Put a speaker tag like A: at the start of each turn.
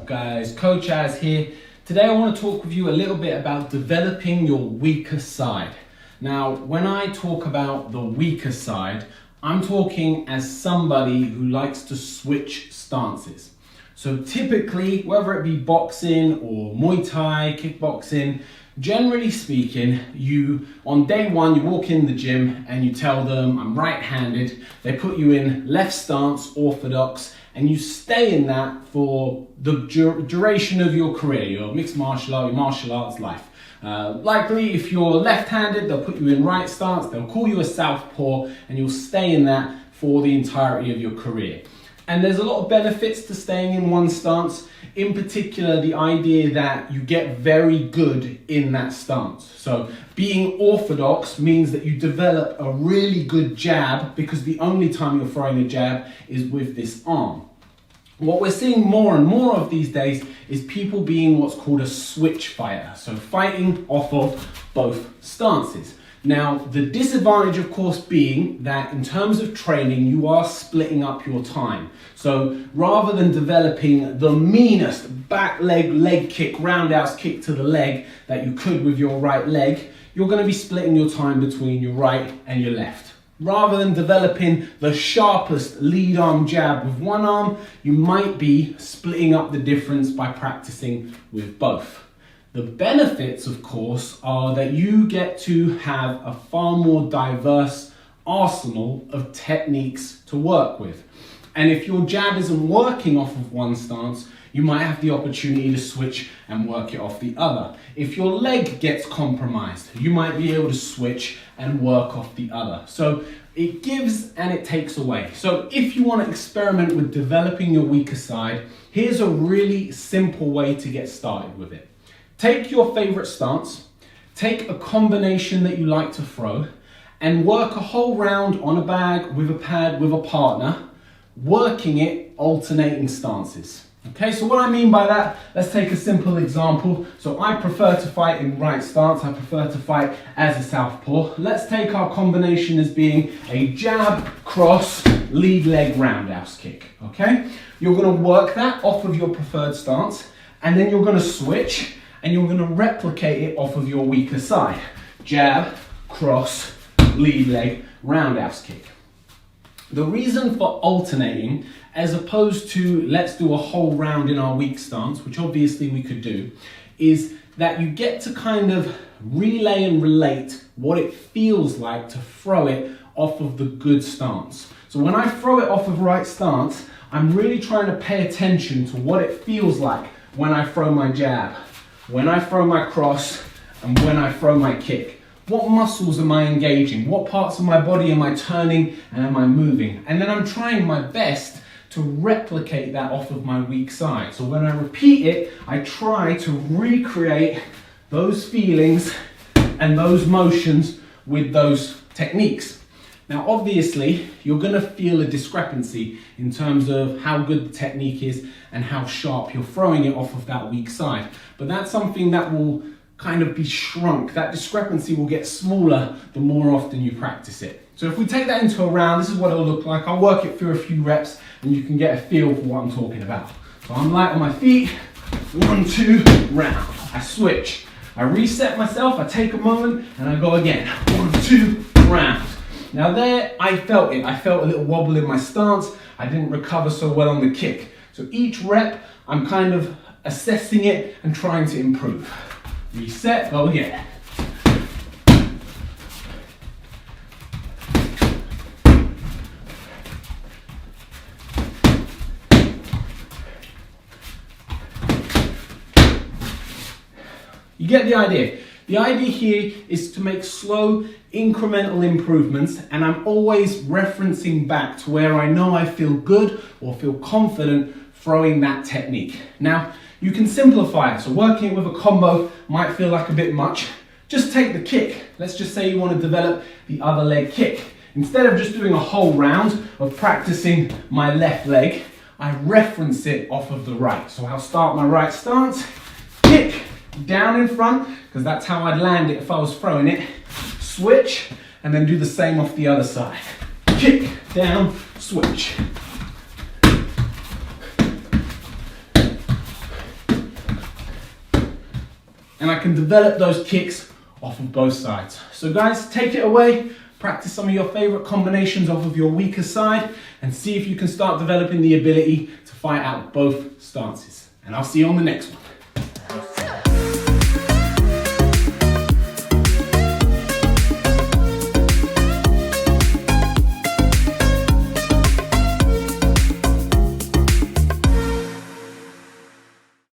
A: up guys, Coach Az here. Today I want to talk with you a little bit about developing your weaker side. Now when I talk about the weaker side, I'm talking as somebody who likes to switch stances. So typically, whether it be boxing or Muay Thai, kickboxing, generally speaking, on day one, you walk in the gym and you tell them, I'm right-handed. They put you in left stance, orthodox, and you stay in that for the duration of your career, your mixed martial art, your martial arts life. Likely, if you're left-handed, they'll put you in right stance, they'll call you a southpaw, and you'll stay in that for the entirety of your career. And there's a lot of benefits to staying in one stance, in particular the idea that you get very good in that stance. So being orthodox means that you develop a really good jab because the only time you're throwing a jab is with this arm. What we're seeing more and more of these days is people being what's called a switch fighter, so fighting off of both stances. Now, the disadvantage, of course, being that in terms of training, you are splitting up your time. So rather than developing the meanest back leg kick, roundhouse kick to the leg that you could with your right leg, you're going to be splitting your time between your right and your left. Rather than developing the sharpest lead arm jab with one arm, you might be splitting up the difference by practicing with both. The benefits, of course, are that you get to have a far more diverse arsenal of techniques to work with. And if your jab isn't working off of one stance, you might have the opportunity to switch and work it off the other. If your leg gets compromised, you might be able to switch and work off the other. So it gives and it takes away. So if you want to experiment with developing your weaker side, here's a really simple way to get started with it. Take your favorite stance, take a combination that you like to throw, and work a whole round on a bag, with a pad, with a partner, working it alternating stances. Okay, so what I mean by that, let's take a simple example. So I prefer to fight in right stance, I prefer to fight as a southpaw. Let's take our combination as being a jab, cross, lead leg roundhouse kick, okay? You're gonna work that off of your preferred stance, and then you're gonna switch, and you're going to replicate it off of your weaker side. Jab, cross, lead leg, roundhouse kick. The reason for alternating, as opposed to let's do a whole round in our weak stance, which obviously we could do, is that you get to kind of relay and relate what it feels like to throw it off of the good stance. So when I throw it off of right stance, I'm really trying to pay attention to what it feels like when I throw my jab, when I throw my cross, and when I throw my kick. What muscles am I engaging? What parts of my body am I turning and am I moving? And then I'm trying my best to replicate that off of my weak side. So when I repeat it, I try to recreate those feelings and those motions with those techniques. Now obviously, you're gonna feel a discrepancy in terms of how good the technique is and how sharp you're throwing it off of that weak side. But that's something that will kind of be shrunk. That discrepancy will get smaller the more often you practice it. So if we take that into a round, this is what it'll look like. I'll work it through a few reps and you can get a feel for what I'm talking about. So I'm light on my feet, 1, 2, round. I switch, I reset myself, I take a moment and I go again, 1, 2, round. Now there, I felt it. I felt a little wobble in my stance. I didn't recover so well on the kick. So each rep, I'm kind of assessing it and trying to improve. Reset, go again. You get the idea. The idea here is to make slow, incremental improvements, and I'm always referencing back to where I know I feel good or feel confident throwing that technique. Now, you can simplify it, so working it with a combo might feel like a bit much. Just take the kick. Let's just say you want to develop the other leg kick. Instead of just doing a whole round of practicing my left leg, I reference it off of the right. So I'll start my right stance, kick, down in front, because that's how I'd land it if I was throwing it. Switch, and then do the same off the other side. Kick, down, switch. and I can develop those kicks off of both sides. So guys, take it away, practice some of your favorite combinations off of your weaker side, and see if you can start developing the ability to fight out both stances. And I'll see you on the next one.